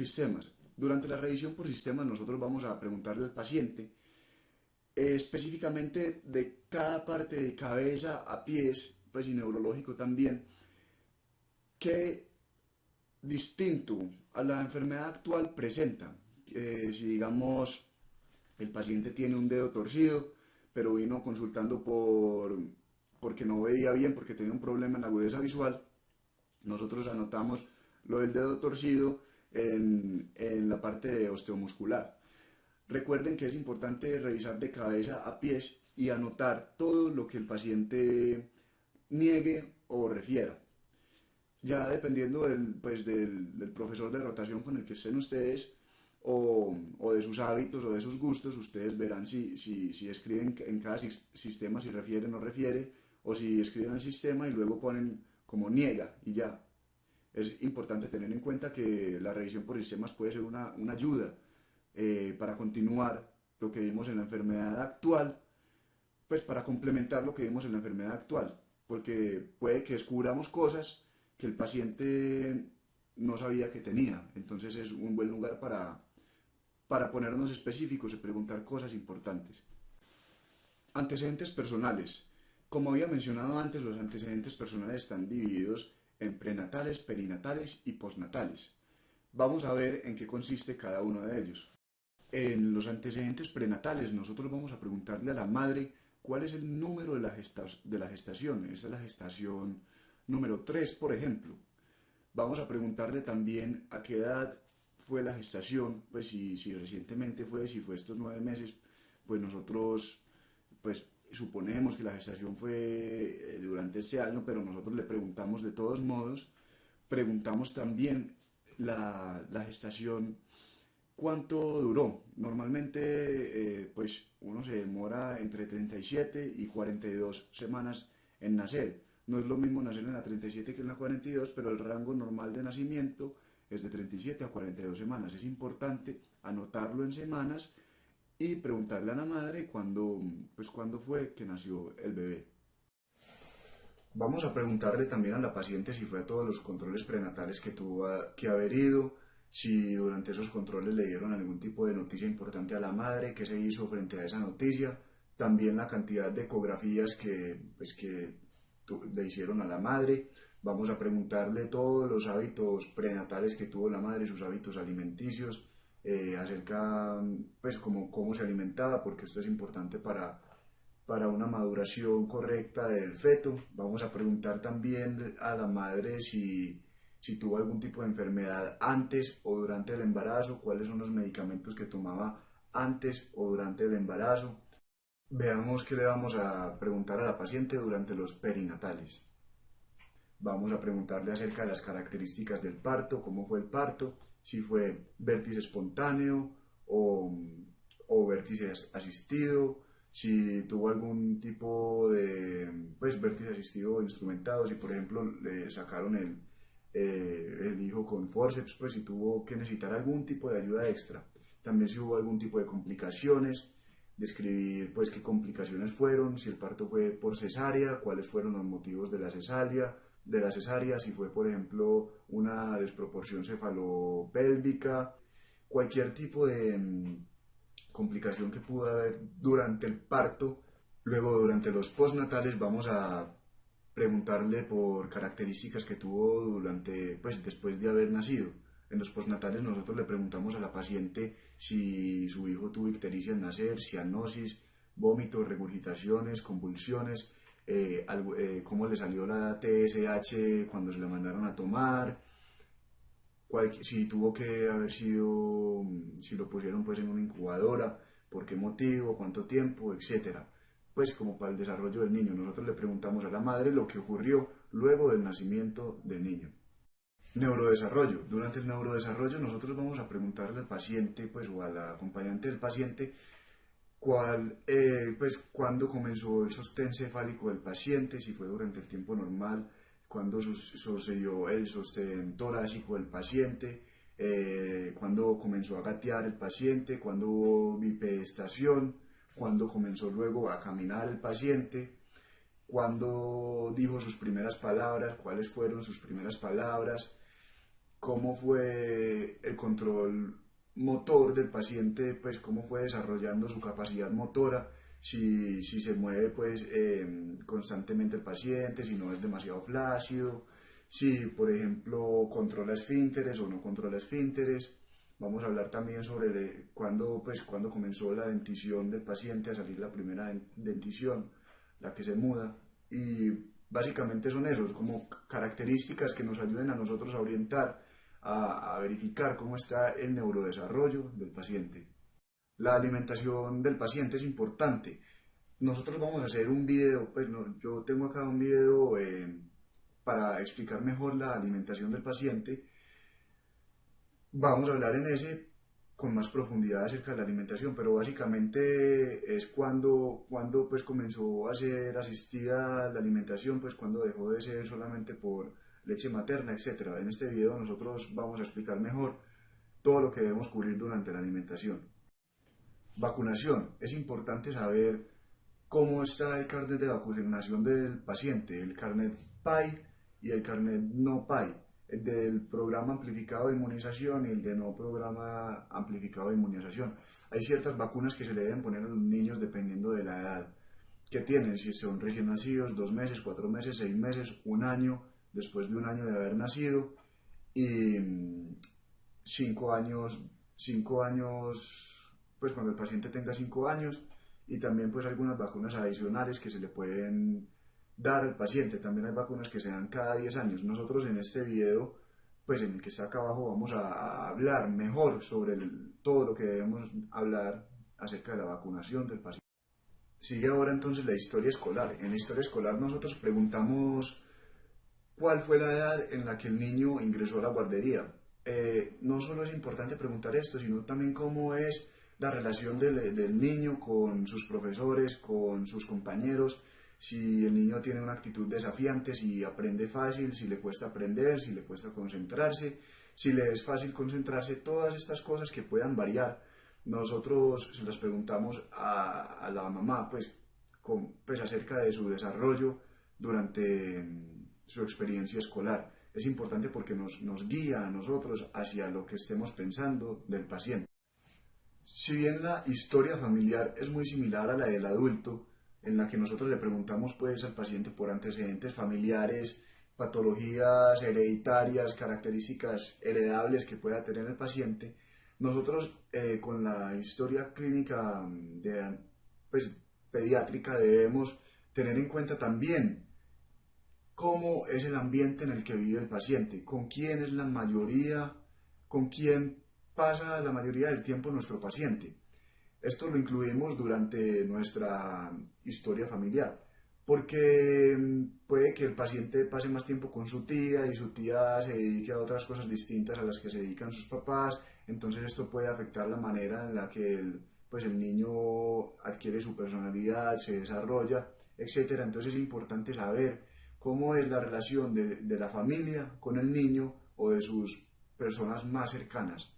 sistemas. Durante la revisión por sistemas nosotros vamos a preguntarle al paciente específicamente de cada parte de cabeza a pies, pues y neurológico también, qué distinto a la enfermedad actual presenta. Si digamos el paciente tiene un dedo torcido, pero vino consultando porque no veía bien, porque tenía un problema en la agudeza visual, nosotros anotamos lo del dedo torcido en la parte de osteomuscular. Recuerden que es importante revisar de cabeza a pies y anotar todo lo que el paciente niegue o refiera. Ya dependiendo del profesor de rotación con el que estén ustedes o de sus hábitos o de sus gustos, ustedes verán si escriben en cada sistema si refiere o no refiere, o si escriben el sistema y luego ponen como niega y ya. Es importante tener en cuenta que la revisión por sistemas puede ser una ayuda para continuar lo que vimos en la enfermedad actual, pues para complementar lo que vimos en la enfermedad actual, porque puede que descubramos cosas que el paciente no sabía que tenía. Entonces es un buen lugar para ponernos específicos y preguntar cosas importantes. Antecedentes personales. Como había mencionado antes, los antecedentes personales están divididos en prenatales, perinatales y postnatales. Vamos a ver en qué consiste cada uno de ellos. En los antecedentes prenatales nosotros vamos a preguntarle a la madre cuál es el número de la gestación. Esta es la gestación número 3, por ejemplo. Vamos a preguntarle también a qué edad fue la gestación, pues si recientemente si fue estos 9 meses, pues nosotros pues suponemos que la gestación fue durante este año, pero nosotros le preguntamos de todos modos. Preguntamos también la gestación, ¿cuánto duró? Normalmente pues uno se demora entre 37 y 42 semanas en nacer. No es lo mismo nacer en la 37 que en la 42, pero el rango normal de nacimiento es de 37 a 42 semanas. Es importante anotarlo en semanas y preguntarle a la madre cuándo fue que nació el bebé. Vamos a preguntarle también a la paciente si fue a todos los controles prenatales que tuvo que haber ido, si durante esos controles le dieron algún tipo de noticia importante a la madre, qué se hizo frente a esa noticia, también la cantidad de ecografías que le hicieron a la madre. Vamos a preguntarle todos los hábitos prenatales que tuvo la madre, sus hábitos alimenticios, acerca pues cómo se alimentaba, porque esto es importante para una maduración correcta del feto. Vamos a preguntar también a la madre si tuvo algún tipo de enfermedad antes o durante el embarazo, cuáles son los medicamentos que tomaba antes o durante el embarazo. Veamos qué le vamos a preguntar a la paciente durante los perinatales. Vamos a preguntarle acerca de las características del parto, cómo fue el parto, si fue vértice espontáneo o vértice asistido, si tuvo algún tipo de vértice asistido instrumentado, si por ejemplo le sacaron el hijo con forceps, pues si tuvo que necesitar algún tipo de ayuda extra. También si hubo algún tipo de complicaciones, describir pues qué complicaciones fueron, si el parto fue por cesárea, cuáles fueron los motivos de la cesárea, si fue por ejemplo una desproporción cefalopélvica, cualquier tipo de complicación que pudo haber durante el parto. Luego durante los postnatales vamos a preguntarle por características que tuvo después de haber nacido. En los postnatales nosotros le preguntamos a la paciente si su hijo tuvo ictericia al nacer, cianosis, vómitos, regurgitaciones, convulsiones, cómo le salió la TSH cuando se la mandaron a tomar, si tuvo que haber sido, si lo pusieron pues en una incubadora, por qué motivo, cuánto tiempo, etcétera. Pues como para el desarrollo del niño, nosotros le preguntamos a la madre lo que ocurrió luego del nacimiento del niño. Neurodesarrollo. Durante el neurodesarrollo nosotros vamos a preguntarle al paciente pues o al acompañante del paciente cuándo comenzó el sostén cefálico del paciente, si fue durante el tiempo normal, cuándo sucedió el sostén torácico del paciente, cuándo comenzó a gatear el paciente, cuándo hubo bipedestación, cuándo comenzó luego a caminar el paciente, cuándo dijo sus primeras palabras, cuáles fueron sus primeras palabras, cómo fue el control motor del paciente, pues cómo fue desarrollando su capacidad motora, si se mueve pues constantemente el paciente, si no es demasiado flácido, si por ejemplo controla esfínteres o no controla esfínteres. Vamos a hablar también sobre cuándo comenzó la dentición del paciente, a salir la primera dentición, la que se muda. Y básicamente son esos, como características que nos ayuden a nosotros a orientar, a verificar cómo está el neurodesarrollo del paciente. La alimentación del paciente es importante. Nosotros vamos a hacer un video, pues yo tengo acá un video para explicar mejor la alimentación del paciente. Vamos a hablar en ese con más profundidad acerca de la alimentación, pero básicamente es cuando pues comenzó a ser asistida la alimentación, pues cuando dejó de ser solamente por leche materna, etcétera. En este video nosotros vamos a explicar mejor todo lo que debemos cubrir durante la alimentación. Vacunación. Es importante saber cómo está el carnet de vacunación del paciente, el carnet PAI y el carnet no PAI, el del programa amplificado de inmunización y el de no programa amplificado de inmunización. Hay ciertas vacunas que se le deben poner a los niños dependiendo de la edad que tienen, si son recién nacidos, 2 meses, 4 meses, 6 meses, un año, después de un año de haber nacido, y 5 años, pues cuando el paciente tenga 5 años, y también pues algunas vacunas adicionales que se le pueden dar al paciente. También hay vacunas que se dan cada 10 años. Nosotros en este video, pues en el que está acá abajo, vamos a hablar mejor sobre todo lo que debemos hablar acerca de la vacunación del paciente. Sigue ahora entonces la historia escolar. En la historia escolar nosotros preguntamos cuál fue la edad en la que el niño ingresó a la guardería. No solo es importante preguntar esto, sino también cómo es la relación del niño con sus profesores, con sus compañeros, si el niño tiene una actitud desafiante, si aprende fácil, si le cuesta aprender, si le cuesta concentrarse, si le es fácil concentrarse, todas estas cosas que puedan variar. Nosotros se las preguntamos a la mamá, pues acerca de su desarrollo durante su experiencia escolar. Es importante porque nos guía a nosotros hacia lo que estemos pensando del paciente. Si bien la historia familiar es muy similar a la del adulto, en la que nosotros le preguntamos pues al paciente por antecedentes familiares, patologías hereditarias, características heredables que pueda tener el paciente, nosotros con la historia clínica pues, pediátrica debemos tener en cuenta también cómo es el ambiente en el que vive el paciente, con quién es la mayoría, con quién pasa la mayoría del tiempo nuestro paciente. Esto lo incluimos durante nuestra historia familiar, porque puede que el paciente pase más tiempo con su tía y su tía se dedique a otras cosas distintas a las que se dedican sus papás, entonces esto puede afectar la manera en la que el niño adquiere su personalidad, se desarrolla, etc. Entonces es importante saber cómo es la relación de la familia con el niño o de sus personas más cercanas.